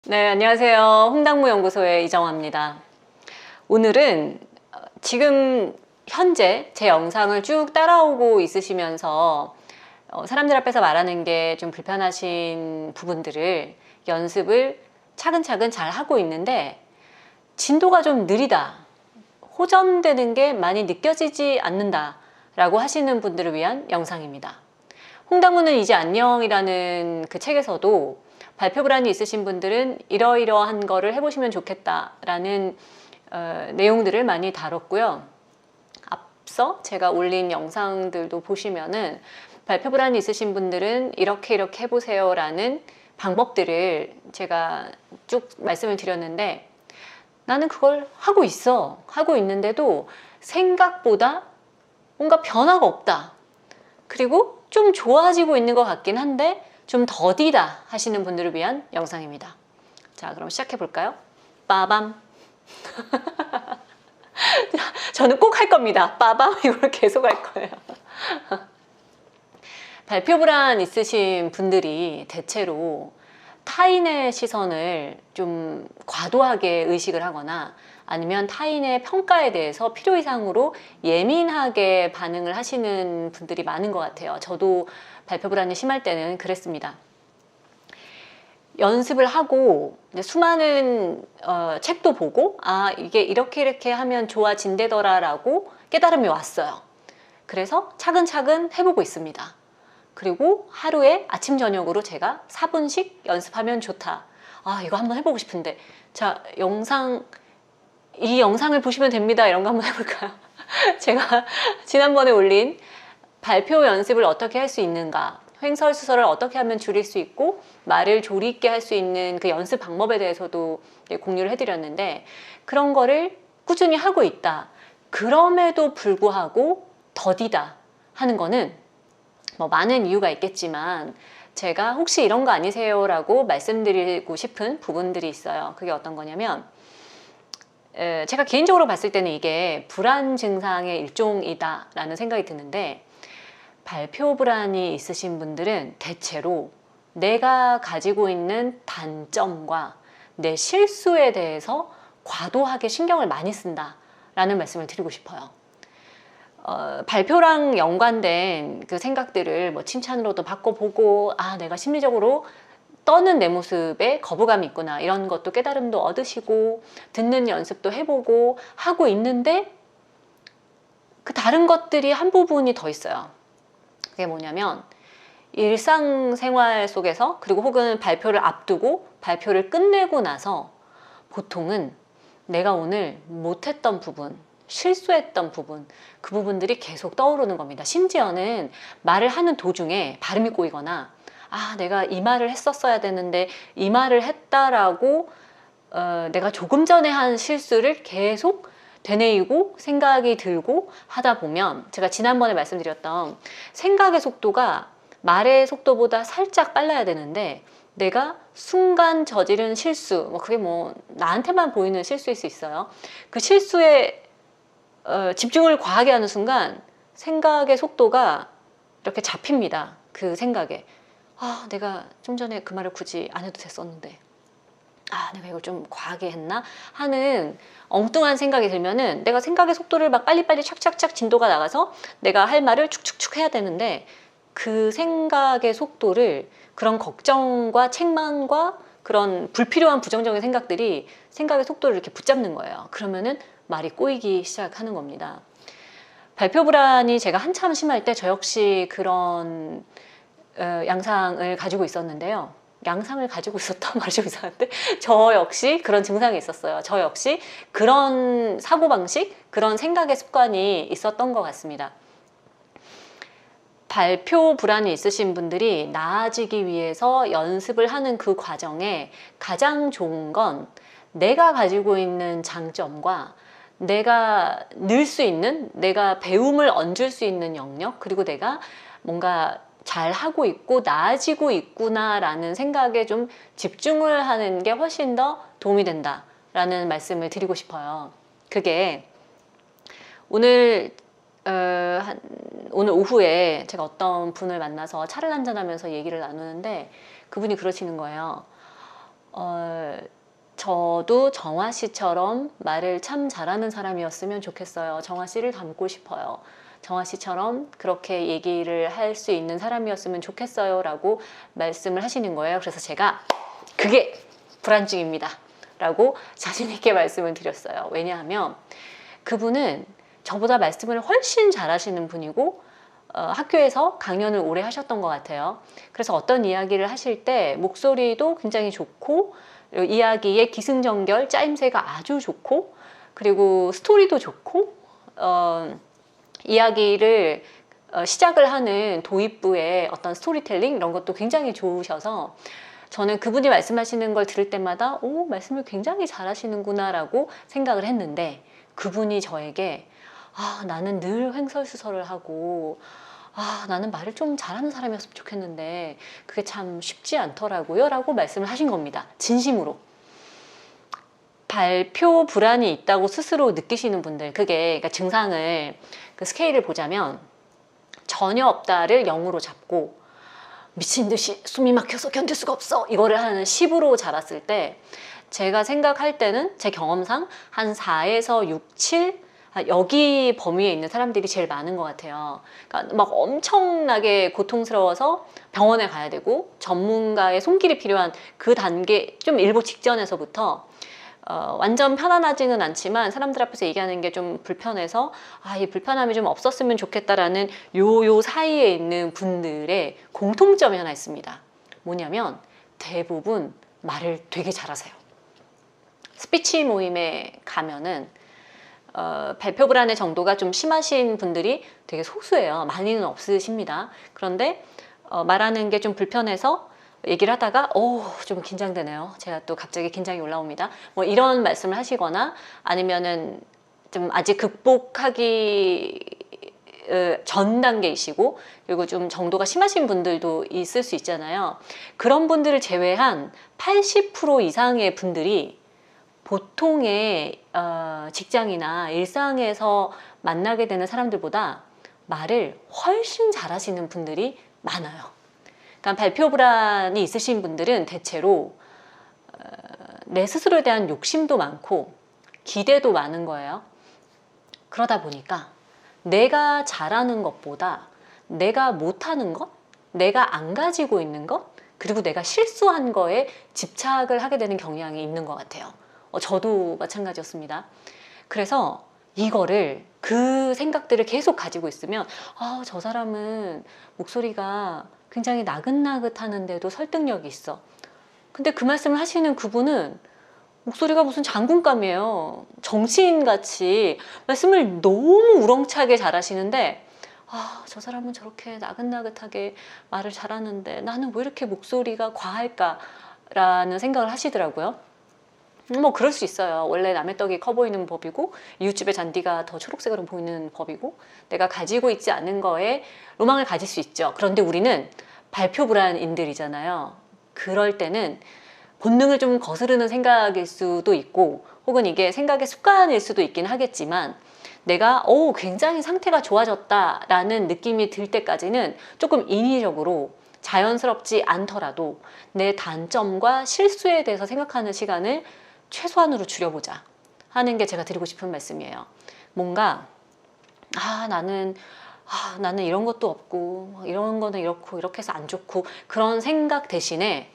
네, 안녕하세요. 홍당무연구소의 이정화입니다. 오늘은 지금 현재 제 영상을 쭉 따라오고 있으시면서 사람들 앞에서 말하는 게 좀 불편하신 부분들을 연습을 차근차근 잘 하고 있는데 진도가 좀 느리다, 호전되는 게 많이 느껴지지 않는다 라고 하시는 분들을 위한 영상입니다. 홍당무는 이제 안녕이라는 그 책에서도 발표 불안이 있으신 분들은 이러이러한 거를 해보시면 좋겠다라는 내용들을 많이 다뤘고요. 앞서 제가 올린 영상들도 보시면은 발표 불안이 있으신 분들은 이렇게 해보세요 라는 방법들을 제가 쭉 말씀을 드렸는데, 나는 그걸 하고 있어. 하고 있는데도 생각보다 뭔가 변화가 없다. 그리고 좀 좋아지고 있는 것 같긴 한데 좀 더디다 하시는 분들을 위한 영상입니다. 자, 그럼 시작해 볼까요? 빠밤. 저는 꼭 할 겁니다. 빠밤 이걸 계속 할 거예요. 발표 불안 있으신 분들이 대체로 타인의 시선을 좀 과도하게 의식을 하거나 아니면 타인의 평가에 대해서 필요 이상으로 예민하게 반응을 하시는 분들이 많은 것 같아요. 저도 발표 불안이 심할 때는 그랬습니다. 연습을 하고 수많은 책도 보고 이게 이렇게 하면 좋아진대더라 라고 깨달음이 왔어요. 그래서 차근차근 해보고 있습니다. 그리고 하루에 아침 저녁으로 제가 4분씩 연습하면 좋다. 이거 한번 해보고 싶은데. 자, 이 영상을 보시면 됩니다. 이런 거 한번 해볼까요? 제가 지난번에 올린 발표 연습을 어떻게 할 수 있는가, 횡설수설을 어떻게 하면 줄일 수 있고 말을 조리 있게 할 수 있는 그 연습 방법에 대해서도 공유를 해드렸는데, 그런 거를 꾸준히 하고 있다. 그럼에도 불구하고 더디다 하는 거는 뭐 많은 이유가 있겠지만 제가 혹시 이런 거 아니세요? 라고 말씀드리고 싶은 부분들이 있어요. 그게 어떤 거냐면, 제가 개인적으로 봤을 때는 이게 불안 증상의 일종이다 라는 생각이 드는데, 발표 불안이 있으신 분들은 대체로 내가 가지고 있는 단점과 내 실수에 대해서 과도하게 신경을 많이 쓴다 라는 말씀을 드리고 싶어요. 발표랑 연관된 그 생각들을 뭐 칭찬으로도 바꿔보고, 내가 심리적으로 떠는 내 모습에 거부감이 있구나, 이런 것도 깨달음도 얻으시고 듣는 연습도 해보고 하고 있는데, 그 다른 것들이 한 부분이 더 있어요. 그게 뭐냐면, 일상생활 속에서, 그리고 혹은 발표를 앞두고 발표를 끝내고 나서 보통은 내가 오늘 못했던 부분, 실수했던 부분, 그 부분들이 계속 떠오르는 겁니다. 심지어는 말을 하는 도중에 발음이 꼬이거나, 내가 이 말을 했었어야 되는데 이 말을 했다라고 내가 조금 전에 한 실수를 계속 되뇌이고 생각이 들고 하다 보면, 제가 지난번에 말씀드렸던 생각의 속도가 말의 속도보다 살짝 빨라야 되는데, 내가 순간 저지른 실수, 그게 뭐 나한테만 보이는 실수일 수 있어요. 그 실수에 집중을 과하게 하는 순간 생각의 속도가 이렇게 잡힙니다. 그 생각에 내가 좀 전에 그 말을 굳이 안 해도 됐었는데, 내가 이걸 좀 과하게 했나 하는 엉뚱한 생각이 들면은, 내가 생각의 속도를 막 빨리빨리 착착착 진도가 나가서 내가 할 말을 축축축 해야 되는데, 그 생각의 속도를 그런 걱정과 책망과 그런 불필요한 부정적인 생각들이 생각의 속도를 이렇게 붙잡는 거예요. 그러면은 말이 꼬이기 시작하는 겁니다. 발표 불안이 제가 한참 심할 때 저 역시 그런 양상을 가지고 있었는데요. 양상을 가지고 있었다 말이 좀 이상한데, 저 역시 그런 증상이 있었어요. 저 역시 그런 사고방식, 그런 생각의 습관이 있었던 것 같습니다. 발표 불안이 있으신 분들이 나아지기 위해서 연습을 하는 그 과정에 가장 좋은 건, 내가 가지고 있는 장점과 내가 늘 수 있는, 내가 배움을 얹을 수 있는 영역, 그리고 내가 뭔가 잘하고 있고 나아지고 있구나 라는 생각에 좀 집중을 하는 게 훨씬 더 도움이 된다 라는 말씀을 드리고 싶어요. 그게 오늘 오후에 제가 어떤 분을 만나서 차를 한잔하면서 얘기를 나누는데, 그분이 그러시는 거예요. 저도 정화 씨처럼 말을 참 잘하는 사람이었으면 좋겠어요. 정화 씨를 닮고 싶어요. 정화 씨처럼 그렇게 얘기를 할 수 있는 사람이었으면 좋겠어요 라고 말씀을 하시는 거예요. 그래서 제가 그게 불안증입니다 라고 자신 있게 말씀을 드렸어요. 왜냐하면 그분은 저보다 말씀을 훨씬 잘하시는 분이고 학교에서 강연을 오래 하셨던 것 같아요. 그래서 어떤 이야기를 하실 때 목소리도 굉장히 좋고 이야기의 기승전결, 짜임새가 아주 좋고 그리고 스토리도 좋고 이야기를 시작을 하는 도입부의 어떤 스토리텔링 이런 것도 굉장히 좋으셔서 저는 그분이 말씀하시는 걸 들을 때마다 오, 말씀을 굉장히 잘하시는구나 라고 생각을 했는데 그분이 저에게 나는 늘 횡설수설을 하고 나는 말을 좀 잘하는 사람이었으면 좋겠는데 그게 참 쉽지 않더라고요 라고 말씀을 하신 겁니다. 진심으로. 발표 불안이 있다고 스스로 느끼시는 분들 그게 그러니까 증상을 그 스케일을 보자면 전혀 없다를 0으로 잡고 미친 듯이 숨이 막혀서 견딜 수가 없어 이거를 한 10으로 잡았을 때 제가 생각할 때는 제 경험상 한 4에서 6, 7 여기 범위에 있는 사람들이 제일 많은 것 같아요. 그러니까 막 엄청나게 고통스러워서 병원에 가야 되고 전문가의 손길이 필요한 그 단계 좀 일부 직전에서부터 완전 편안하지는 않지만 사람들 앞에서 얘기하는 게 좀 불편해서 이 불편함이 좀 없었으면 좋겠다라는 요 사이에 있는 분들의 공통점이 하나 있습니다. 뭐냐면 대부분 말을 되게 잘하세요. 스피치 모임에 가면은 발표 불안의 정도가 좀 심하신 분들이 되게 소수예요. 많이는 없으십니다. 그런데 말하는 게 좀 불편해서 얘기를 하다가 좀 긴장되네요. 제가 또 갑자기 긴장이 올라옵니다. 뭐 이런 말씀을 하시거나 아니면은 좀 아직 극복하기 전 단계이시고 그리고 좀 정도가 심하신 분들도 있을 수 있잖아요. 그런 분들을 제외한 80% 이상의 분들이 보통의 직장이나 일상에서 만나게 되는 사람들보다 말을 훨씬 잘하시는 분들이 많아요. 그러니까 발표 불안이 있으신 분들은 대체로 내 스스로에 대한 욕심도 많고 기대도 많은 거예요. 그러다 보니까 내가 잘하는 것보다 내가 못하는 것, 내가 안 가지고 있는 것, 그리고 내가 실수한 거에 집착을 하게 되는 경향이 있는 것 같아요. 저도 마찬가지였습니다. 그래서 이거를 그 생각들을 계속 가지고 있으면 저 사람은 목소리가 굉장히 나긋나긋하는데도 설득력이 있어. 근데 그 말씀을 하시는 그분은 목소리가 무슨 장군감이에요. 정치인같이 말씀을 너무 우렁차게 잘하시는데 저 사람은 저렇게 나긋나긋하게 말을 잘하는데 나는 왜 이렇게 목소리가 과할까라는 생각을 하시더라고요. 뭐 그럴 수 있어요. 원래 남의 떡이 커 보이는 법이고 이웃집의 잔디가 더 초록색으로 보이는 법이고 내가 가지고 있지 않은 거에 로망을 가질 수 있죠. 그런데 우리는 발표 불안인들이잖아요. 그럴 때는 본능을 좀 거스르는 생각일 수도 있고 혹은 이게 생각의 습관일 수도 있긴 하겠지만 내가 굉장히 상태가 좋아졌다라는 느낌이 들 때까지는 조금 인위적으로 자연스럽지 않더라도 내 단점과 실수에 대해서 생각하는 시간을 최소한으로 줄여보자 하는 게 제가 드리고 싶은 말씀이에요. 뭔가 나는 이런 것도 없고 이런 거는 이렇고 이렇게 해서 안 좋고 그런 생각 대신에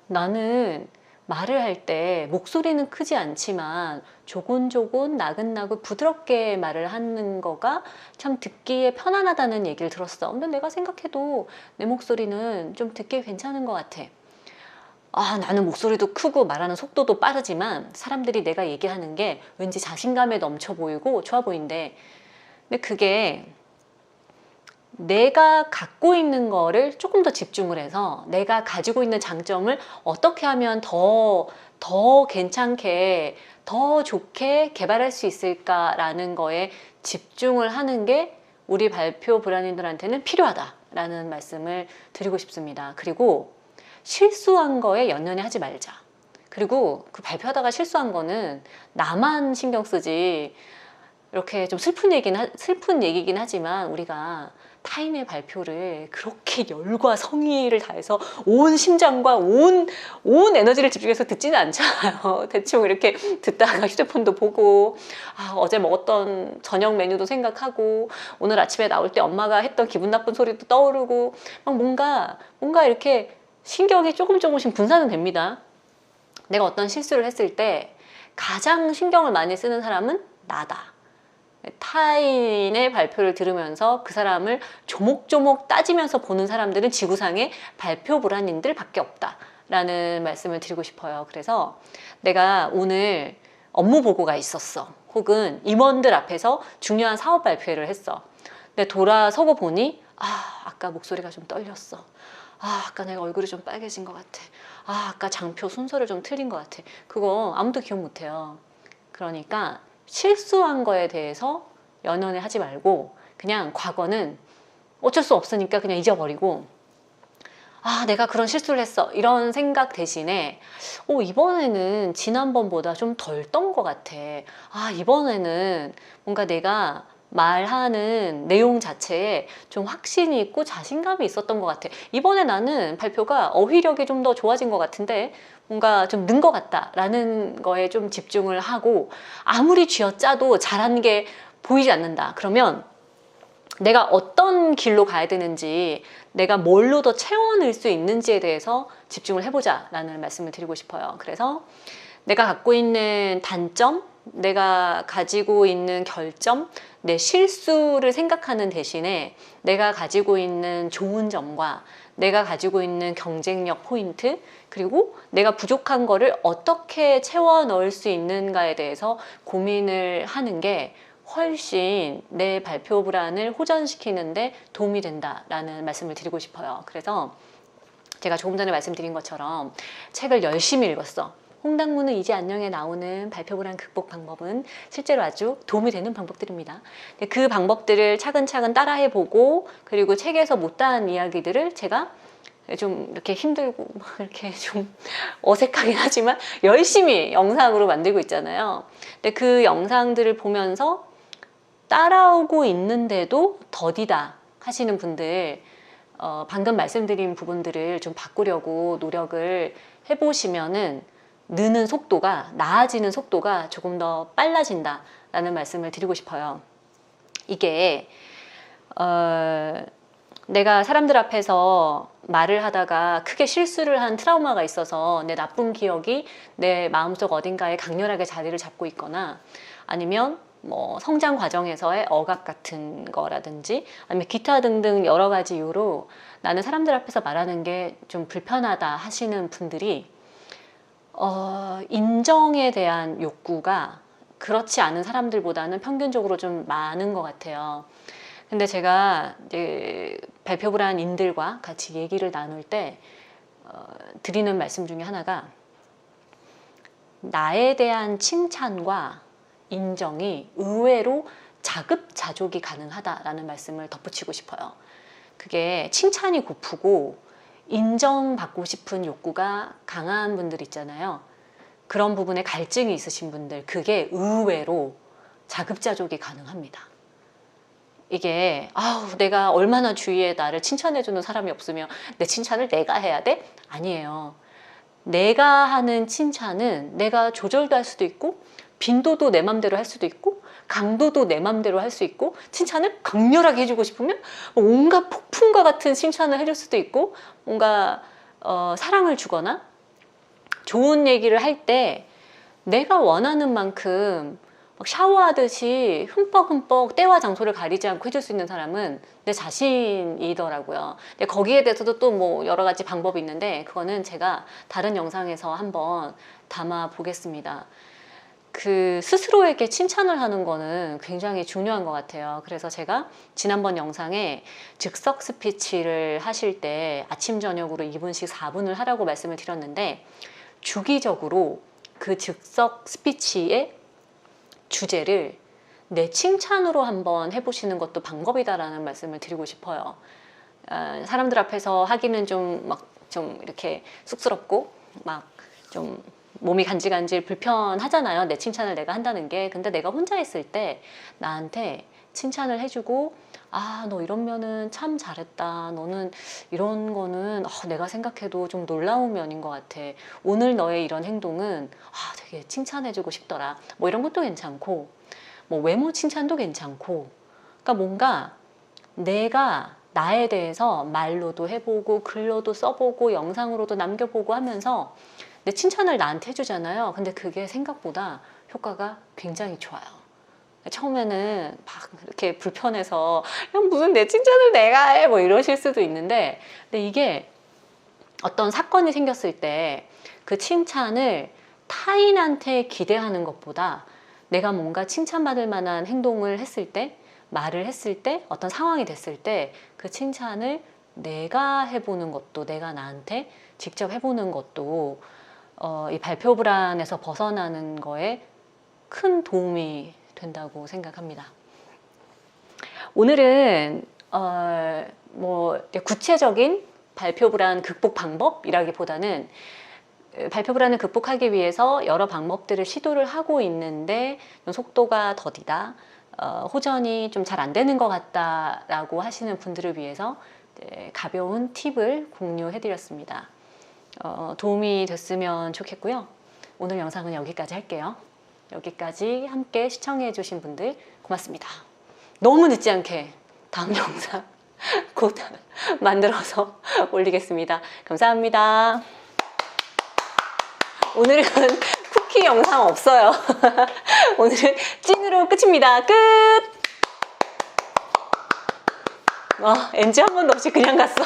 나는 말을 할 때 목소리는 크지 않지만 조곤조곤 나긋나긋 부드럽게 말을 하는 거가 참 듣기에 편안하다는 얘기를 들었어. 근데 내가 생각해도 내 목소리는 좀 듣기 괜찮은 것 같아. 나는 목소리도 크고 말하는 속도도 빠르지만 사람들이 내가 얘기하는 게 왠지 자신감에 넘쳐 보이고 좋아 보인대. 근데 그게 내가 갖고 있는 거를 조금 더 집중을 해서 내가 가지고 있는 장점을 어떻게 하면 더 괜찮게 더 좋게 개발할 수 있을까라는 거에 집중을 하는 게 우리 발표 불안인들한테는 필요하다라는 말씀을 드리고 싶습니다. 그리고 실수한 거에 연연해 하지 말자. 그리고 그 발표하다가 실수한 거는 나만 신경 쓰지 이렇게 좀 슬픈 얘기긴 하지만 우리가 타인의 발표를 그렇게 열과 성의를 다해서 온 심장과 온 에너지를 집중해서 듣지는 않잖아요. 대충 이렇게 듣다가 휴대폰도 보고, 어제 먹었던 저녁 메뉴도 생각하고, 오늘 아침에 나올 때 엄마가 했던 기분 나쁜 소리도 떠오르고, 막 뭔가 이렇게 신경이 조금씩 분산은 됩니다. 내가 어떤 실수를 했을 때 가장 신경을 많이 쓰는 사람은 나다. 타인의 발표를 들으면서 그 사람을 조목조목 따지면서 보는 사람들은 지구상에 발표 불안인들 밖에 없다 라는 말씀을 드리고 싶어요. 그래서 내가 오늘 업무 보고가 있었어, 혹은 임원들 앞에서 중요한 사업 발표를 했어. 근데 돌아서고 보니 아까 목소리가 좀 떨렸어. 아까 내가 얼굴이 좀 빨개진 것 같아. 아까 장표 순서를 좀 틀린 것 같아. 그거 아무도 기억 못해요. 그러니까 실수한 거에 대해서 연연해 하지 말고 그냥 과거는 어쩔 수 없으니까 그냥 잊어버리고, 내가 그런 실수를 했어 이런 생각 대신에 이번에는 지난번보다 좀 덜 떤 것 같아. 이번에는 뭔가 내가 말하는 내용 자체에 좀 확신이 있고 자신감이 있었던 것 같아. 이번에 나는 발표가 어휘력이 좀 더 좋아진 것 같은데 뭔가 좀 는 것 같다라는 거에 좀 집중을 하고, 아무리 쥐어짜도 잘한 게 보이지 않는다 그러면 내가 어떤 길로 가야 되는지, 내가 뭘로 더 채워낼 수 있는지에 대해서 집중을 해보자 라는 말씀을 드리고 싶어요. 그래서 내가 갖고 있는 단점, 내가 가지고 있는 결점, 내 실수를 생각하는 대신에 내가 가지고 있는 좋은 점과 내가 가지고 있는 경쟁력 포인트, 그리고 내가 부족한 거를 어떻게 채워 넣을 수 있는가에 대해서 고민을 하는 게 훨씬 내 발표 불안을 호전시키는데 도움이 된다라는 말씀을 드리고 싶어요. 그래서 제가 조금 전에 말씀드린 것처럼 책을 열심히 읽었어. 홍당무는 이제 안녕에 나오는 발표 불안 극복 방법은 실제로 아주 도움이 되는 방법들입니다. 그 방법들을 차근차근 따라해보고, 그리고 책에서 못다한 이야기들을 제가 좀 이렇게 힘들고 이렇게 좀 어색하긴 하지만 열심히 영상으로 만들고 있잖아요. 근데 그 영상들을 보면서 따라오고 있는데도 더디다 하시는 분들, 방금 말씀드린 부분들을 좀 바꾸려고 노력을 해보시면은 느는 속도가, 나아지는 속도가 조금 더 빨라진다라는 말씀을 드리고 싶어요. 이게 내가 사람들 앞에서 말을 하다가 크게 실수를 한 트라우마가 있어서 내 나쁜 기억이 내 마음속 어딘가에 강렬하게 자리를 잡고 있거나, 아니면 뭐 성장 과정에서의 억압 같은 거라든지, 아니면 기타 등등 여러 가지 이유로 나는 사람들 앞에서 말하는 게 좀 불편하다 하시는 분들이 인정에 대한 욕구가 그렇지 않은 사람들보다는 평균적으로 좀 많은 것 같아요. 근데 제가 이제 발표 불안인들과 같이 얘기를 나눌 때 드리는 말씀 중에 하나가, 나에 대한 칭찬과 인정이 의외로 자급자족이 가능하다라는 말씀을 덧붙이고 싶어요. 그게 칭찬이 고프고 인정받고 싶은 욕구가 강한 분들 있잖아요. 그런 부분에 갈증이 있으신 분들, 그게 의외로 자급자족이 가능합니다. 이게 내가 얼마나 주위에 나를 칭찬해주는 사람이 없으면 내 칭찬을 내가 해야 돼? 아니에요. 내가 하는 칭찬은 내가 조절도 할 수도 있고, 빈도도 내 맘대로 할 수도 있고, 강도도 내 맘대로 할 수 있고, 칭찬을 강렬하게 해주고 싶으면 온갖 폭풍과 같은 칭찬을 해줄 수도 있고, 뭔가 사랑을 주거나 좋은 얘기를 할 때 내가 원하는 만큼 막 샤워하듯이 흠뻑흠뻑 때와 장소를 가리지 않고 해줄 수 있는 사람은 내 자신이더라고요. 근데 거기에 대해서도 또 뭐 여러 가지 방법이 있는데, 그거는 제가 다른 영상에서 한번 담아 보겠습니다. 그 스스로에게 칭찬을 하는 거는 굉장히 중요한 것 같아요. 그래서 제가 지난번 영상에 즉석 스피치를 하실 때 아침 저녁으로 2분씩 4분을 하라고 말씀을 드렸는데, 주기적으로 그 즉석 스피치의 주제를 내 칭찬으로 한번 해보시는 것도 방법이다라는 말씀을 드리고 싶어요. 사람들 앞에서 하기는 좀 이렇게 쑥스럽고 막 좀 몸이 간질간질 불편하잖아요. 내 칭찬을 내가 한다는 게. 근데 내가 혼자 있을 때 나한테 칭찬을 해주고 아, 너 이런 면은 참 잘했다. 너는 이런 거는 내가 생각해도 좀 놀라운 면인 것 같아. 오늘 너의 이런 행동은 되게 칭찬해주고 싶더라. 뭐 이런 것도 괜찮고, 뭐 외모 칭찬도 괜찮고, 그러니까 뭔가 내가 나에 대해서 말로도 해보고 글로도 써보고 영상으로도 남겨보고 하면서 내 칭찬을 나한테 해주잖아요. 근데 그게 생각보다 효과가 굉장히 좋아요. 처음에는 막 이렇게 불편해서 무슨 내 칭찬을 내가 해 뭐 이러실 수도 있는데, 근데 이게 어떤 사건이 생겼을 때 그 칭찬을 타인한테 기대하는 것보다 내가 뭔가 칭찬받을 만한 행동을 했을 때, 말을 했을 때, 어떤 상황이 됐을 때 그 칭찬을 내가 해보는 것도, 내가 나한테 직접 해보는 것도 이 발표 불안에서 벗어나는 거에 큰 도움이 된다고 생각합니다. 오늘은 뭐 구체적인 발표 불안 극복 방법이라기보다는 발표 불안을 극복하기 위해서 여러 방법들을 시도를 하고 있는데 속도가 더디다, 호전이 좀 잘 안 되는 것 같다라고 하시는 분들을 위해서 가벼운 팁을 공유해 드렸습니다. 도움이 됐으면 좋겠고요. 오늘 영상은 여기까지 할게요. 여기까지 함께 시청해 주신 분들 고맙습니다. 너무 늦지 않게 다음 영상 곧 만들어서 올리겠습니다. 감사합니다. 오늘은 쿠키 영상 없어요. 오늘은 찐으로 끝입니다. 끝! NG 한 번도 없이 그냥 갔어.